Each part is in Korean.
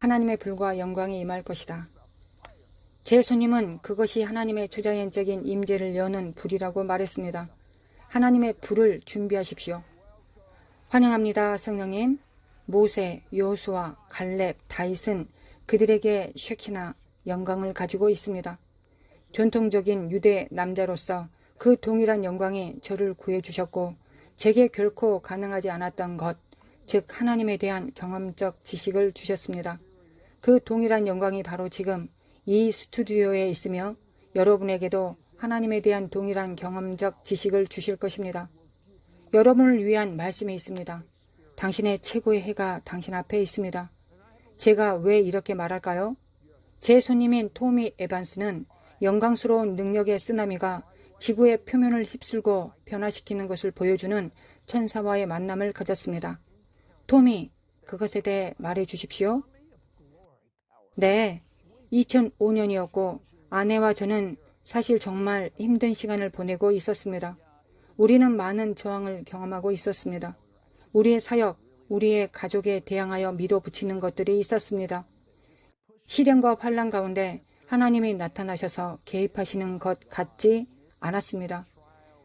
하나님의 불과 영광이 임할 것이다. 제 손님은 그것이 하나님의 초자연적인 임재를 여는 불이라고 말했습니다. 하나님의 불을 준비하십시오. 환영합니다, 성령님. 모세, 여호수아, 갈렙, 다윗은 그들에게 쉐키나 영광을 가지고 있습니다. 전통적인 유대 남자로서 그 동일한 영광이 저를 구해주셨고 제게 결코 가능하지 않았던 것, 즉 하나님에 대한 경험적 지식을 주셨습니다. 그 동일한 영광이 바로 지금 이 스튜디오에 있으며 여러분에게도 하나님에 대한 동일한 경험적 지식을 주실 것입니다. 여러분을 위한 말씀이 있습니다. 당신의 최고의 해가 당신 앞에 있습니다. 제가 왜 이렇게 말할까요? 제 손님인 토미 에반스는 영광스러운 능력의 쓰나미가 지구의 표면을 휩쓸고 변화시키는 것을 보여주는 천사와의 만남을 가졌습니다. 토미, 그것에 대해 말해 주십시오. 네, 2005년이었고 아내와 저는 사실 정말 힘든 시간을 보내고 있었습니다. 우리는 많은 저항을 경험하고 있었습니다. 우리의 사역, 우리의 가족에 대항하여 밀어붙이는 것들이 있었습니다. 시련과 환난 가운데 하나님이 나타나셔서 개입하시는 것 같지 않았습니다.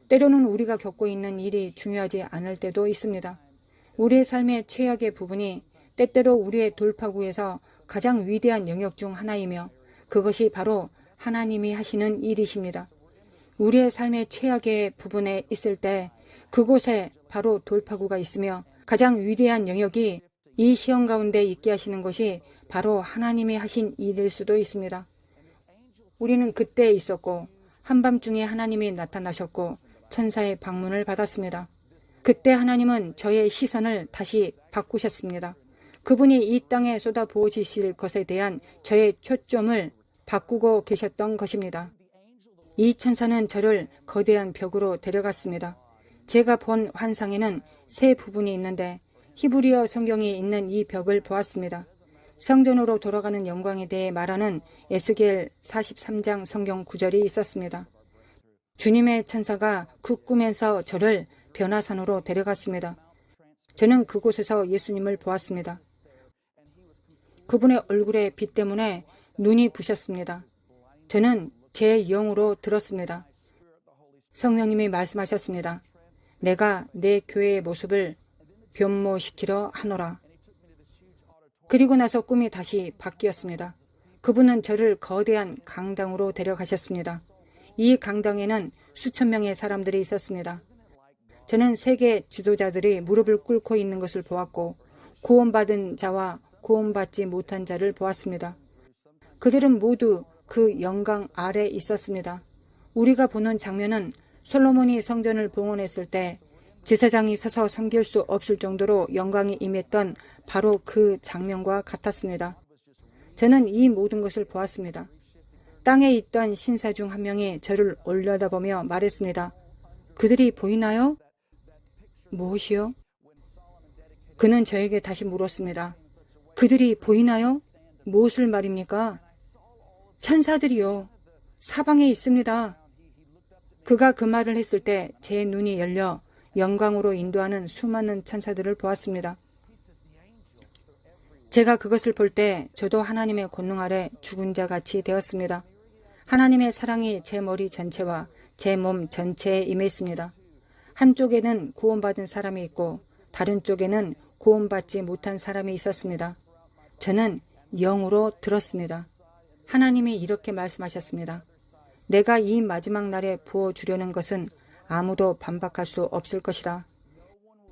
때로는 우리가 겪고 있는 일이 중요하지 않을 때도 있습니다. 우리의 삶의 최악의 부분이 때때로 우리의 돌파구에서 가장 위대한 영역 중 하나이며 그것이 바로 하나님이 하시는 일이십니다. 우리의 삶의 최악의 부분에 있을 때 그곳에 바로 돌파구가 있으며 가장 위대한 영역이 이 시험 가운데 있게 하시는 것이 바로 하나님이 하신 일일 수도 있습니다. 우리는 그때에 있었고 한밤중에 하나님이 나타나셨고 천사의 방문을 받았습니다. 그때 하나님은 저의 시선을 다시 바꾸셨습니다. 그분이 이 땅에 쏟아부어지실 것에 대한 저의 초점을 바꾸고 계셨던 것입니다. 이 천사는 저를 거대한 벽으로 데려갔습니다. 제가 본 환상에는 세 부분이 있는데 히브리어 성경이 있는 이 벽을 보았습니다. 성전으로 돌아가는 영광에 대해 말하는 에스겔 43장 성경 구절이 있었습니다. 주님의 천사가 그 꿈에서 저를 변화산으로 데려갔습니다. 저는 그곳에서 예수님을 보았습니다. 그분의 얼굴의 빛 때문에 눈이 부셨습니다. 저는 제 영으로 들었습니다. 성령님이 말씀하셨습니다. 내가 내 교회의 모습을 변모시키려 하노라. 그리고 나서 꿈이 다시 바뀌었습니다. 그분은 저를 거대한 강당으로 데려가셨습니다. 이 강당에는 수천 명의 사람들이 있었습니다. 저는 세계 지도자들이 무릎을 꿇고 있는 것을 보았고 구원받은 자와 구원받지 못한 자를 보았습니다. 그들은 모두 그 영광 아래 있었습니다. 우리가 보는 장면은 솔로몬이 성전을 봉헌했을 때 제사장이 서서 섬길 수 없을 정도로 영광이 임했던 바로 그 장면과 같았습니다. 저는 이 모든 것을 보았습니다. 땅에 있던 신사 중 한 명이 저를 올려다보며 말했습니다. 그들이 보이나요? 무엇이요? 그는 저에게 다시 물었습니다. 그들이 보이나요? 무엇을 말입니까? 천사들이요. 사방에 있습니다. 그가 그 말을 했을 때 제 눈이 열려 영광으로 인도하는 수많은 천사들을 보았습니다. 제가 그것을 볼 때 저도 하나님의 권능 아래 죽은 자 같이 되었습니다. 하나님의 사랑이 제 머리 전체와 제 몸 전체에 임했습니다. 한쪽에는 구원받은 사람이 있고 다른 쪽에는 구원받지 못한 사람이 있었습니다. 저는 영으로 들었습니다. 하나님이 이렇게 말씀하셨습니다. 내가 이 마지막 날에 부어주려는 것은 아무도 반박할 수 없을 것이다.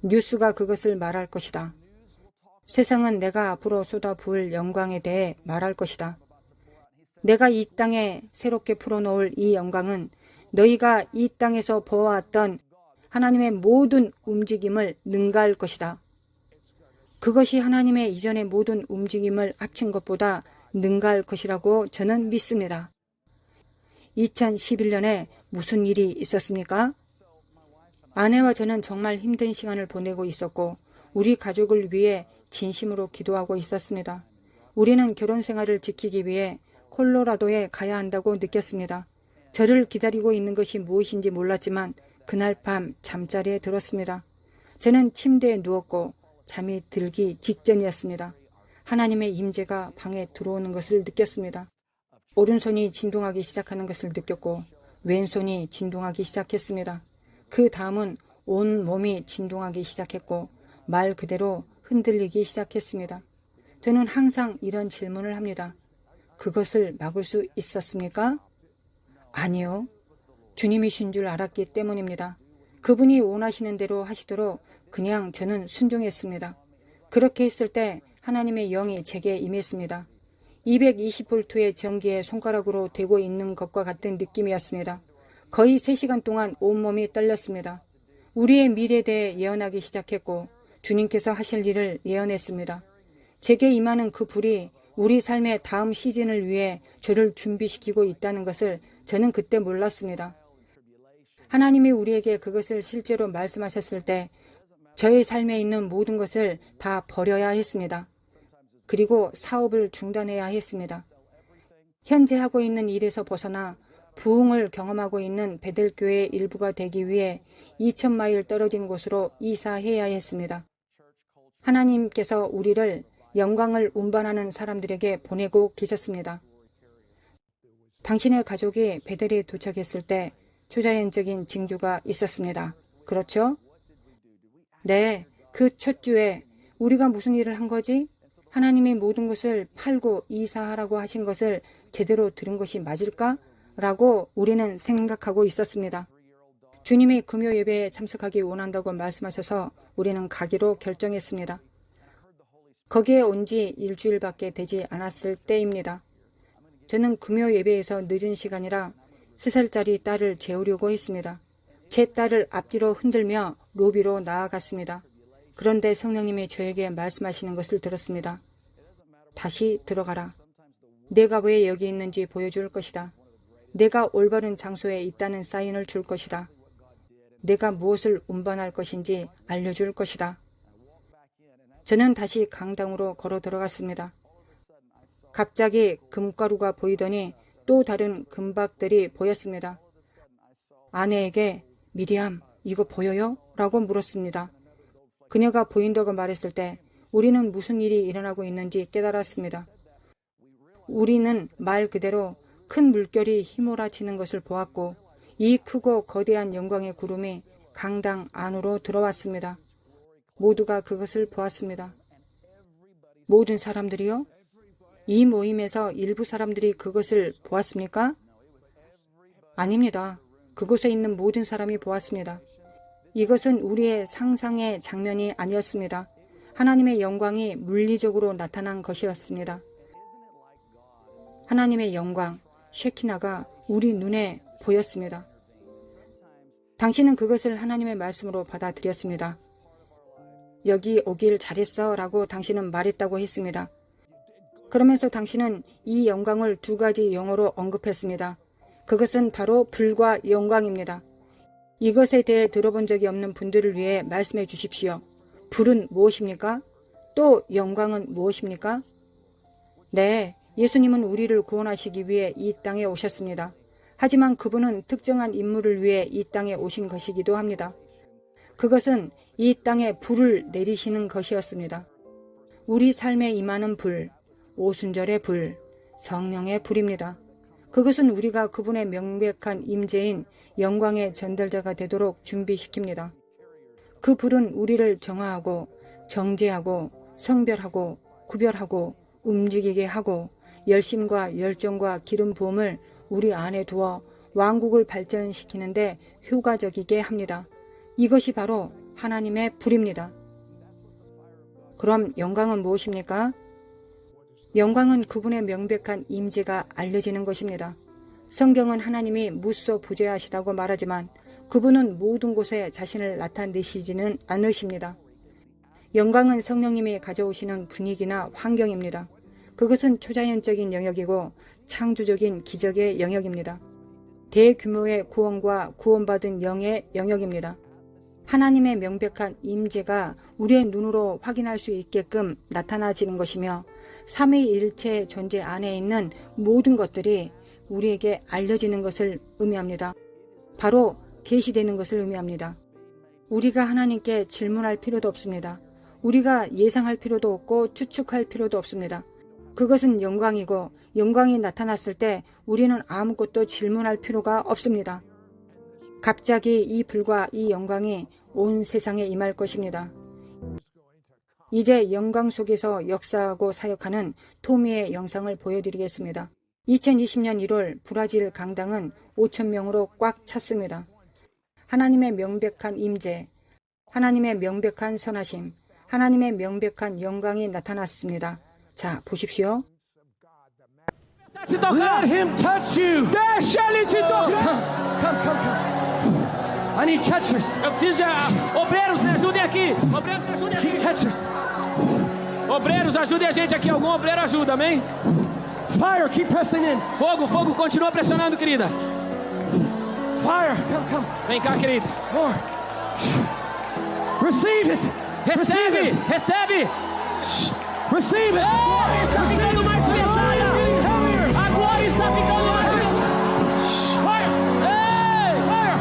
뉴스가 그것을 말할 것이다. 세상은 내가 앞으로 쏟아부을 영광에 대해 말할 것이다. 내가 이 땅에 새롭게 풀어놓을 이 영광은 너희가 이 땅에서 보아왔던 하나님의 모든 움직임을 능가할 것이다. 그것이 하나님의 이전의 모든 움직임을 합친 것보다 능가할 것이라고 저는 믿습니다. 2011년에 무슨 일이 있었습니까? 아내와 저는 정말 힘든 시간을 보내고 있었고 우리 가족을 위해 진심으로 기도하고 있었습니다. 우리는 결혼 생활을 지키기 위해 콜로라도에 가야 한다고 느꼈습니다. 저를 기다리고 있는 것이 무엇인지 몰랐지만 그날 밤 잠자리에 들었습니다. 저는 침대에 누웠고 잠이 들기 직전이었습니다. 하나님의 임재가 방에 들어오는 것을 느꼈습니다. 오른손이 진동하기 시작하는 것을 느꼈고 왼손이 진동하기 시작했습니다. 그 다음은 온 몸이 진동하기 시작했고 말 그대로 흔들리기 시작했습니다. 저는 항상 이런 질문을 합니다. 그것을 막을 수 있었습니까? 아니요. 주님이신 줄 알았기 때문입니다. 그분이 원하시는 대로 하시도록 그냥 저는 순종했습니다. 그렇게 했을 때 하나님의 영이 제게 임했습니다. 220볼트의 전기에 손가락으로 대고 있는 것과 같은 느낌이었습니다. 거의 3시간 동안 온몸이 떨렸습니다. 우리의 미래에 대해 예언하기 시작했고 주님께서 하실 일을 예언했습니다. 제게 임하는 그 불이 우리 삶의 다음 시즌을 위해 저를 준비시키고 있다는 것을 저는 그때 몰랐습니다. 하나님이 우리에게 그것을 실제로 말씀하셨을 때 저의 삶에 있는 모든 것을 다 버려야 했습니다. 그리고 사업을 중단해야 했습니다. 현재 하고 있는 일에서 벗어나 부흥을 경험하고 있는 베델교회의 일부가 되기 위해 2000마일 떨어진 곳으로 이사해야 했습니다. 하나님께서 우리를 영광을 운반하는 사람들에게 보내고 계셨습니다. 당신의 가족이 베델에 도착했을 때 초자연적인 징조가 있었습니다. 그렇죠? 네, 그 첫 주에 우리가 무슨 일을 한 거지? 하나님이 모든 것을 팔고 이사하라고 하신 것을 제대로 들은 것이 맞을까? 라고 우리는 생각하고 있었습니다. 주님이 금요 예배에 참석하기 원한다고 말씀하셔서 우리는 가기로 결정했습니다. 거기에 온 지 일주일밖에 되지 않았을 때입니다. 저는 금요 예배에서 늦은 시간이라 3살짜리 딸을 재우려고 했습니다. 제 딸을 앞뒤로 흔들며 로비로 나아갔습니다. 그런데 성령님이 저에게 말씀하시는 것을 들었습니다. 다시 들어가라. 내가 왜 여기 있는지 보여줄 것이다. 내가 올바른 장소에 있다는 사인을 줄 것이다. 내가 무엇을 운반할 것인지 알려줄 것이다. 저는 다시 강당으로 걸어 들어갔습니다. 갑자기 금가루가 보이더니 또 다른 금박들이 보였습니다. 아내에게 미리암, 이거 보여요? 라고 물었습니다. 그녀가 보인다고 말했을 때 우리는 무슨 일이 일어나고 있는지 깨달았습니다. 우리는 말 그대로 큰 물결이 휘몰아치는 것을 보았고 이 크고 거대한 영광의 구름이 강당 안으로 들어왔습니다. 모두가 그것을 보았습니다. 모든 사람들이요? 이 모임에서 일부 사람들이 그것을 보았습니까? 아닙니다. 그곳에 있는 모든 사람이 보았습니다. 이것은 우리의 상상의 장면이 아니었습니다. 하나님의 영광이 물리적으로 나타난 것이었습니다. 하나님의 영광, 쉐키나가 우리 눈에 보였습니다. 당신은 그것을 하나님의 말씀으로 받아들였습니다. 여기 오길 잘했어 라고 당신은 말했다고 했습니다. 그러면서 당신은 이 영광을 2가지 영어로 언급했습니다. 그것은 바로 불과 영광입니다. 이것에 대해 들어본 적이 없는 분들을 위해 말씀해 주십시오. 불은 무엇입니까? 또 영광은 무엇입니까? 네, 예수님은 우리를 구원하시기 위해 이 땅에 오셨습니다. 하지만 그분은 특정한 인물을 위해 이 땅에 오신 것이기도 합니다. 그것은 이 땅에 불을 내리시는 것이었습니다. 우리 삶에 임하는 불, 오순절의 불, 성령의 불입니다. 그것은 우리가 그분의 명백한 임재인 영광의 전달자가 되도록 준비시킵니다. 그 불은 우리를 정화하고 정죄하고 성별하고 구별하고 움직이게 하고 열심과 열정과 기름 부음을 우리 안에 두어 왕국을 발전시키는데 효과적이게 합니다. 이것이 바로 하나님의 불입니다. 그럼 영광은 무엇입니까? 영광은 그분의 명백한 임재가 알려지는 것입니다. 성경은 하나님이 무소 부재하시다고 말하지만 그분은 모든 곳에 자신을 나타내시지는 않으십니다. 영광은 성령님이 가져오시는 분위기나 환경입니다. 그것은 초자연적인 영역이고 창조적인 기적의 영역입니다. 대규모의 구원과 구원받은 영의 영역입니다. 하나님의 명백한 임재가 우리의 눈으로 확인할 수 있게끔 나타나지는 것이며 삼위일체 존재 안에 있는 모든 것들이 우리에게 알려지는 것을 의미합니다. 바로 계시되는 것을 의미합니다. 우리가 하나님께 질문할 필요도 없습니다. 우리가 예상할 필요도 없고 추측할 필요도 없습니다. 그것은 영광이고 영광이 나타났을 때 우리는 아무것도 질문할 필요가 없습니다. 갑자기 이 불과 이 영광이 온 세상에 임할 것입니다. 이제 영광 속에서 역사하고 사역하는 토미의 영상을 보여드리겠습니다. 2020년 1월 브라질 강당은 5,000명으로 꽉 찼습니다. 하나님의 명백한 임재, 하나님의 명백한 선하심, 하나님의 명백한 영광이 나타났습니다. 자, 보십시오. Let him touch you. Deixa ele te tocar. Come. I need catchers. Eu preciso de obreiros, me ajudem aqui. Obreiros, me ajudem Keep aqui. catchers. Obreiros, ajudem a gente aqui. Algum obreiro ajuda, amém? Fire, keep pressing in. Fogo, continua pressionando, querida. Fire, come. Vem cá, querida. More. Receive it. Recebe. Receive it. Oh, está ficando mais It's pesada. getting heavier. A glória está ficando mais pesada. Fire. Ei! Fire.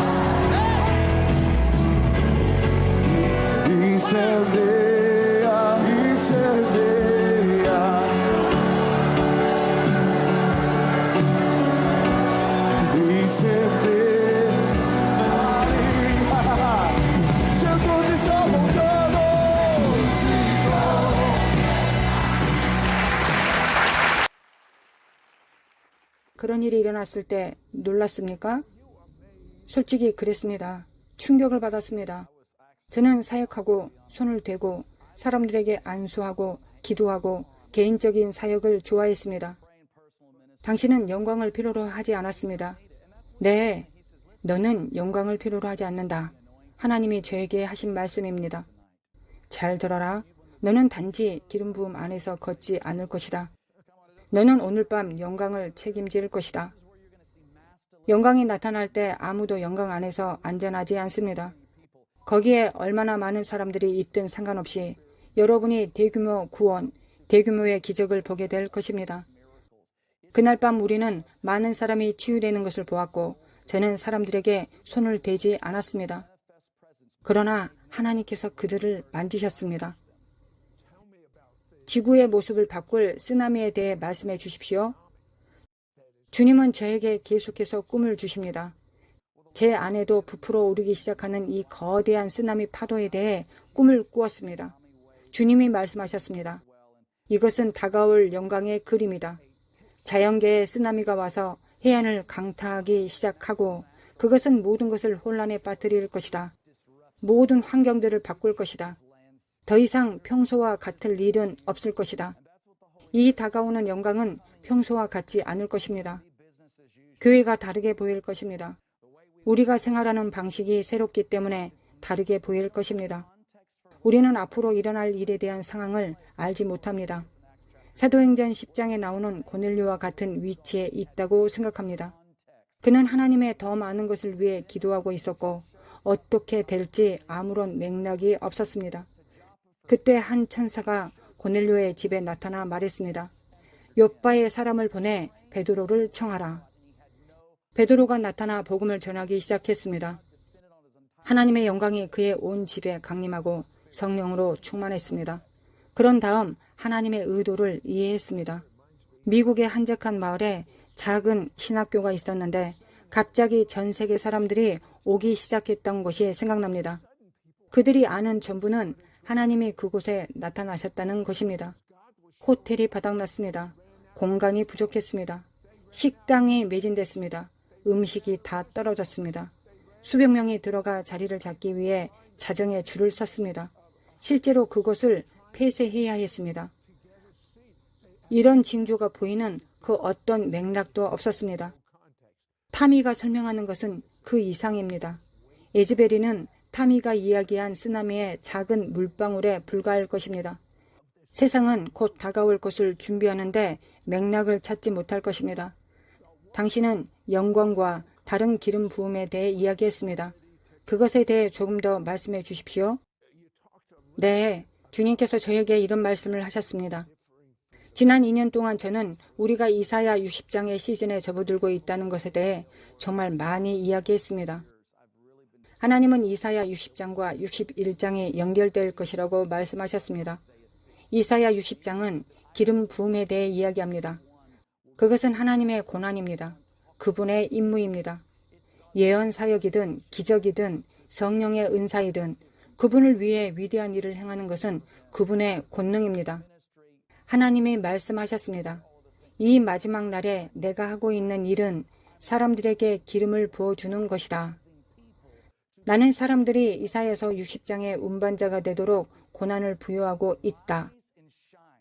Jesus está voltando. 그런 일이 일어났을 때 놀랐습니까? 솔직히 그랬습니다. 충격을 받았습니다. 저는 사역하고 손을 대고 사람들에게 안수하고 기도하고 개인적인 사역을 좋아했습니다. 당신은 영광을 필요로 하지 않았습니다. 네, 너는 영광을 필요로 하지 않는다. 하나님이 저에게 하신 말씀입니다. 잘 들어라. 너는 단지 기름 부음 안에서 걷지 않을 것이다. 너는 오늘 밤 영광을 책임질 것이다. 영광이 나타날 때 아무도 영광 안에서 안전하지 않습니다. 거기에 얼마나 많은 사람들이 있든 상관없이 여러분이 대규모 구원, 대규모의 기적을 보게 될 것입니다. 그날 밤 우리는 많은 사람이 치유되는 것을 보았고 저는 사람들에게 손을 대지 않았습니다. 그러나 하나님께서 그들을 만지셨습니다. 지구의 모습을 바꿀 쓰나미에 대해 말씀해 주십시오. 주님은 저에게 계속해서 꿈을 주십니다. 제 안에도 부풀어 오르기 시작하는 이 거대한 쓰나미 파도에 대해 꿈을 꾸었습니다. 주님이 말씀하셨습니다. 이것은 다가올 영광의 그림이다. 자연계의 쓰나미가 와서 해안을 강타하기 시작하고 그것은 모든 것을 혼란에 빠뜨릴 것이다. 모든 환경들을 바꿀 것이다. 더 이상 평소와 같을 일은 없을 것이다. 이 다가오는 영광은 평소와 같지 않을 것입니다. 교회가 다르게 보일 것입니다. 우리가 생활하는 방식이 새롭기 때문에 다르게 보일 것입니다. 우리는 앞으로 일어날 일에 대한 상황을 알지 못합니다. 사도행전 10장에 나오는 고넬료와 같은 위치에 있다고 생각합니다. 그는 하나님의 더 많은 것을 위해 기도하고 있었고 어떻게 될지 아무런 맥락이 없었습니다. 그때 한 천사가 고넬료의 집에 나타나 말했습니다. 욥바의 사람을 보내 베드로를 청하라. 베드로가 나타나 복음을 전하기 시작했습니다. 하나님의 영광이 그의 온 집에 강림하고 성령으로 충만했습니다. 그런 다음 하나님의 의도를 이해했습니다. 미국의 한적한 마을에 작은 신학교가 있었는데 갑자기 전 세계 사람들이 오기 시작했던 것이 생각납니다. 그들이 아는 전부는 하나님이 그곳에 나타나셨다는 것입니다. 호텔이 바닥났습니다. 공간이 부족했습니다. 식당이 매진됐습니다. 음식이 다 떨어졌습니다. 수백 명이 들어가 자리를 잡기 위해 자정에 줄을 섰습니다. 실제로 그것을 폐쇄해야 했습니다. 이런 징조가 보이는 그 어떤 맥락도 없었습니다. 타미가 설명하는 것은 그 이상입니다. 에즈베리는 타미가 이야기한 쓰나미의 작은 물방울에 불과할 것입니다. 세상은 곧 다가올 것을 준비하는데 맥락을 찾지 못할 것입니다. 당신은 영광과 다른 기름 부음에 대해 이야기했습니다. 그것에 대해 조금 더 말씀해 주십시오. 네, 주님께서 저에게 이런 말씀을 하셨습니다. 지난 2년 동안 저는 우리가 이사야 60장의 시즌에 접어들고 있다는 것에 대해 정말 많이 이야기했습니다. 하나님은 이사야 60장과 61장이 연결될 것이라고 말씀하셨습니다. 이사야 60장은 기름 부음에 대해 이야기합니다. 그것은 하나님의 고난입니다. 그분의 임무입니다. 예언 사역이든 기적이든 성령의 은사이든 그분을 위해 위대한 일을 행하는 것은 그분의 권능입니다. 하나님이 말씀하셨습니다. 이 마지막 날에 내가 하고 있는 일은 사람들에게 기름을 부어주는 것이다. 나는 사람들이 이사야서 60장의 운반자가 되도록 고난을 부여하고 있다.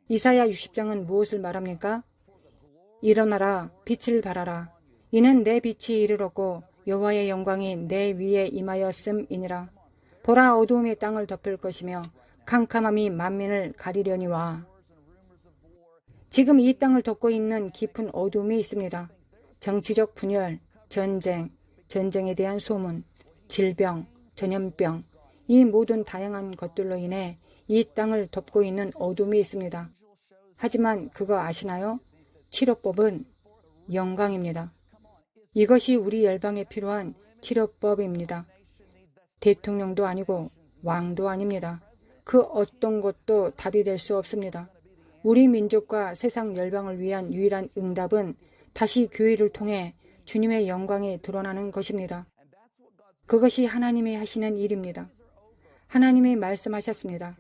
이사야 60장은 무엇을 말합니까? 일어나라, 빛을 발하라. 이는 내 빛이 이르렀고 여호와의 영광이 내 위에 임하였음이니라. 보라, 어두움이 땅을 덮을 것이며 캄캄함이 만민을 가리려니와. 지금 이 땅을 덮고 있는 깊은 어두움이 있습니다. 정치적 분열, 전쟁, 전쟁에 대한 소문, 질병, 전염병, 이 모든 다양한 것들로 인해 이 땅을 덮고 있는 어둠이 있습니다. 하지만 그거 아시나요? 치료법은 영광입니다. 이것이 우리 열방에 필요한 치료법입니다. 대통령도 아니고 왕도 아닙니다. 그 어떤 것도 답이 될 수 없습니다. 우리 민족과 세상 열방을 위한 유일한 응답은 다시 교회를 통해 주님의 영광이 드러나는 것입니다. 그것이 하나님이 하시는 일입니다. 하나님이 말씀하셨습니다.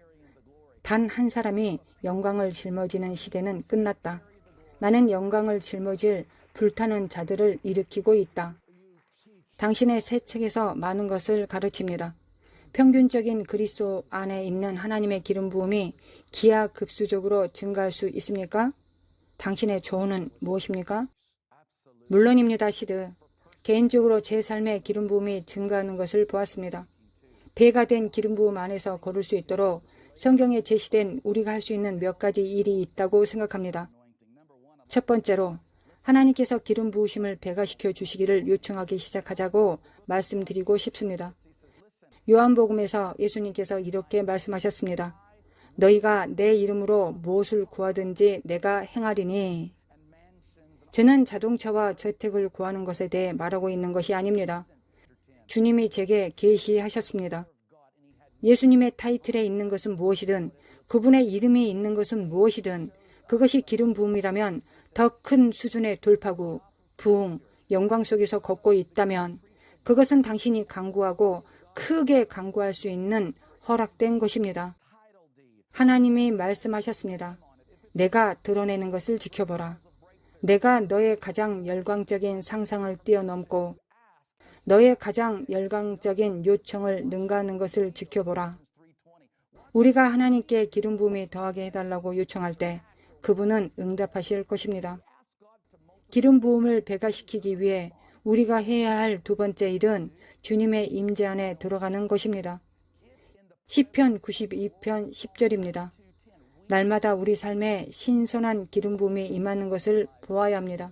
단 한 사람이 영광을 짊어지는 시대는 끝났다. 나는 영광을 짊어질 불타는 자들을 일으키고 있다. 당신의 새 책에서 많은 것을 가르칩니다. 평균적인 그리스도 안에 있는 하나님의 기름 부음이 기하급수적으로 증가할 수 있습니까? 당신의 조언은 무엇입니까? 물론입니다, 시드. 개인적으로 제 삶의 기름 부음이 증가하는 것을 보았습니다. 배가 된 기름 부음 안에서 걸을 수 있도록 성경에 제시된 우리가 할 수 있는 몇 가지 일이 있다고 생각합니다. 첫 번째로 하나님께서 기름 부으심을 배가시켜 주시기를 요청하기 시작하자고 말씀드리고 싶습니다. 요한복음에서 예수님께서 이렇게 말씀하셨습니다. 너희가 내 이름으로 무엇을 구하든지 내가 행하리니. 저는 자동차와 저택을 구하는 것에 대해 말하고 있는 것이 아닙니다. 주님이 제게 계시하셨습니다. 예수님의 타이틀에 있는 것은 무엇이든 그분의 이름이 있는 것은 무엇이든 그것이 기름 부음이라면 더 큰 수준의 돌파구, 부흥, 영광 속에서 걷고 있다면 그것은 당신이 강구하고 크게 강구할 수 있는 허락된 것입니다. 하나님이 말씀하셨습니다. 내가 드러내는 것을 지켜보라. 내가 너의 가장 열광적인 상상을 뛰어넘고 너의 가장 열광적인 요청을 능가하는 것을 지켜보라. 우리가 하나님께 기름 부음이 더하게 해달라고 요청할 때 그분은 응답하실 것입니다. 기름 부음을 배가시키기 위해 우리가 해야 할 두 번째 일은 주님의 임재 안에 들어가는 것입니다. 시편 92편 10절입니다. 날마다 우리 삶에 신선한 기름 부음이 임하는 것을 보아야 합니다.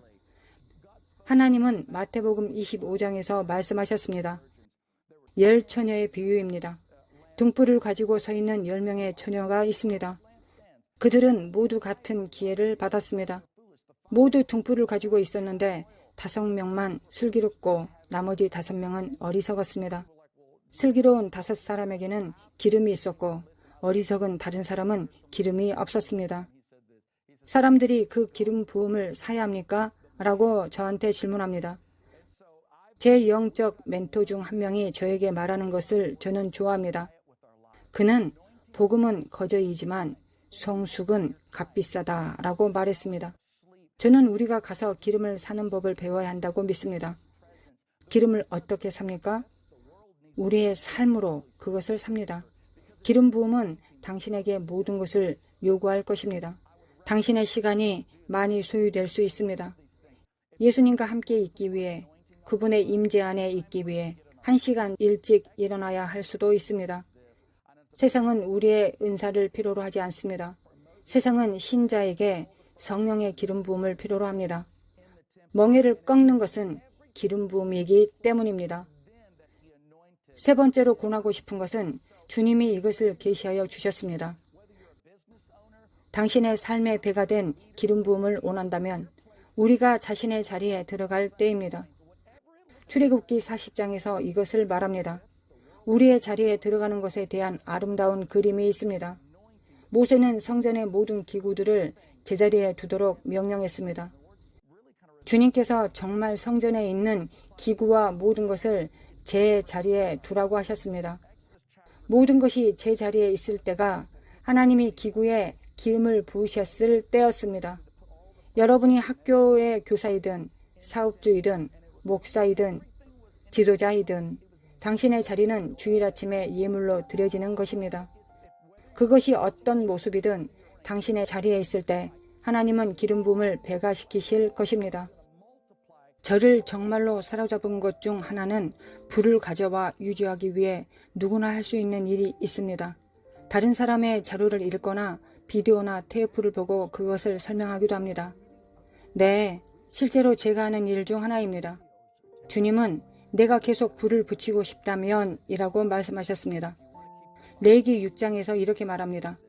하나님은 마태복음 25장에서 말씀하셨습니다. 10처녀의 비유입니다. 등불을 가지고 서 있는 10명의 처녀가 있습니다. 그들은 모두 같은 기회를 받았습니다. 모두 등불을 가지고 있었는데 5명만 슬기롭고 나머지 5명은 어리석었습니다. 슬기로운 5사람에게는 기름이 있었고 어리석은 다른 사람은 기름이 없었습니다. 사람들이 그 기름 부음을 사야 합니까? 라고 저한테 질문합니다. 제 영적 멘토 중 한 명이 저에게 말하는 것을 저는 좋아합니다. 그는 복음은 거저이지만 성숙은 값비싸다 라고 말했습니다. 저는 우리가 가서 기름을 사는 법을 배워야 한다고 믿습니다. 기름을 어떻게 삽니까? 우리의 삶으로 그것을 삽니다. 기름 부음은 당신에게 모든 것을 요구할 것입니다. 당신의 시간이 많이 소요될 수 있습니다. 예수님과 함께 있기 위해 그분의 임재 안에 있기 위해 1시간 일찍 일어나야 할 수도 있습니다. 세상은 우리의 은사를 필요로 하지 않습니다. 세상은 신자에게 성령의 기름 부음을 필요로 합니다. 멍에를 꺾는 것은 기름 부음이기 때문입니다. 세 번째로 권하고 싶은 것은 주님이 이것을 계시하여 주셨습니다. 당신의 삶의 배가 된 기름 부음을 원한다면 우리가 자신의 자리에 들어갈 때입니다. 출애굽기 40장에서 이것을 말합니다. 우리의 자리에 들어가는 것에 대한 아름다운 그림이 있습니다. 모세는 성전의 모든 기구들을 제자리에 두도록 명령했습니다. 주님께서 정말 성전에 있는 기구와 모든 것을 제 자리에 두라고 하셨습니다. 모든 것이 제 자리에 있을 때가 하나님이 기구에 기름을 부으셨을 때였습니다. 여러분이 학교의 교사이든 사업주이든 목사이든 지도자이든 당신의 자리는 주일 아침에 예물로 드려지는 것입니다. 그것이 어떤 모습이든 당신의 자리에 있을 때 하나님은 기름 부음을 배가시키실 것입니다. 저를 정말로 사로잡은 것 중 하나는 불을 가져와 유지하기 위해 누구나 할 수 있는 일이 있습니다. 다른 사람의 자료를 읽거나 비디오나 테이프를 보고 그것을 설명하기도 합니다. 네, 실제로 제가 하는 일 중 하나입니다. 주님은 내가 계속 불을 붙이고 싶다면 이라고 말씀하셨습니다. 레위기 6장에서 이렇게 말합니다.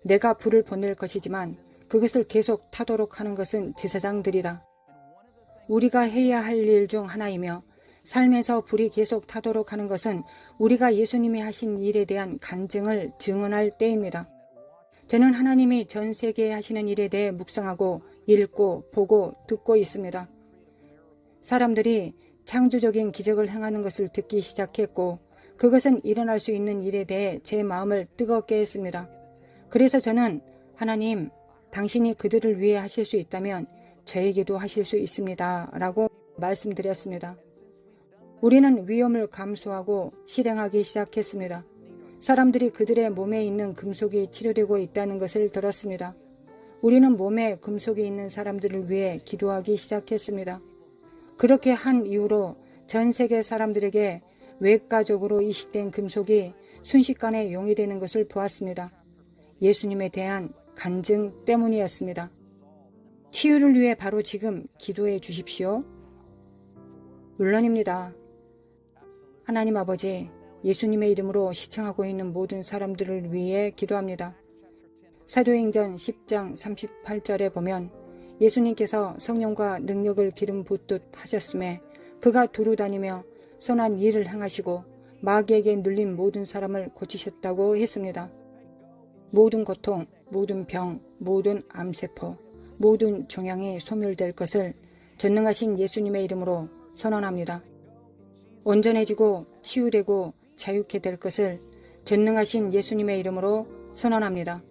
내가 불을 보낼 것이지만 그것을 계속 타도록 하는 것은 제사장들이다. 우리가 해야 할 일 중 하나이며 삶에서 불이 계속 타도록 하는 것은 우리가 예수님이 하신 일에 대한 간증을 증언할 때입니다. 저는 하나님이 전 세계에 하시는 일에 대해 묵상하고 읽고 보고 듣고 있습니다. 사람들이 창조적인 기적을 행하는 것을 듣기 시작했고 그것은 일어날 수 있는 일에 대해 제 마음을 뜨겁게 했습니다. 그래서 저는 하나님, 당신이 그들을 위해 하실 수 있다면 저에게도 하실 수 있습니다. 라고 말씀드렸습니다. 우리는 위험을 감수하고 실행하기 시작했습니다. 사람들이 그들의 몸에 있는 금속이 치료되고 있다는 것을 들었습니다. 우리는 몸에 금속이 있는 사람들을 위해 기도하기 시작했습니다. 그렇게 한 이후로 전 세계 사람들에게 외과적으로 이식된 금속이 순식간에 용이되는 것을 보았습니다. 예수님에 대한 간증 때문이었습니다. 치유를 위해 바로 지금 기도해 주십시오. 물론입니다. 하나님 아버지, 예수님의 이름으로 시청하고 있는 모든 사람들을 위해 기도합니다. 사도행전 10장 38절에 보면 예수님께서 성령과 능력을 기름 붓듯 하셨음에 그가 두루 다니며 선한 일을 행하시고 마귀에게 눌린 모든 사람을 고치셨다고 했습니다. 모든 고통, 모든 병, 모든 암세포, 모든 종양이 소멸될 것을 전능하신 예수님의 이름으로 선언합니다. 온전해지고 치유되고 자유케 될 것을 전능하신 예수님의 이름으로 선언합니다.